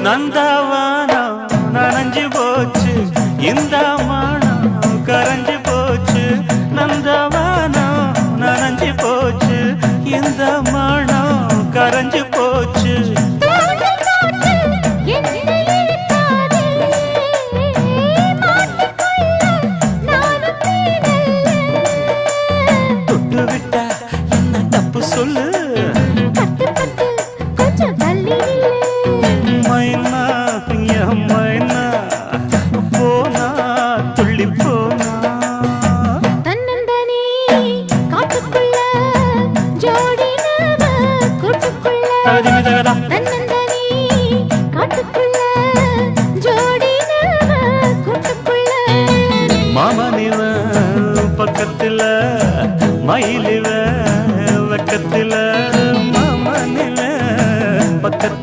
நந்தவனம் நனைஞ்சு போச்சு, இந்த மனம் கரைஞ்சு போச்சு. நந்தவனம் நனைஞ்சு போச்சு, இந்த மனம் கரைஞ்சு போச்சு. தொட்டு விட்டா என்ன தப்பு சொல்லு, கொஞ்சம் தள்ளி மைனா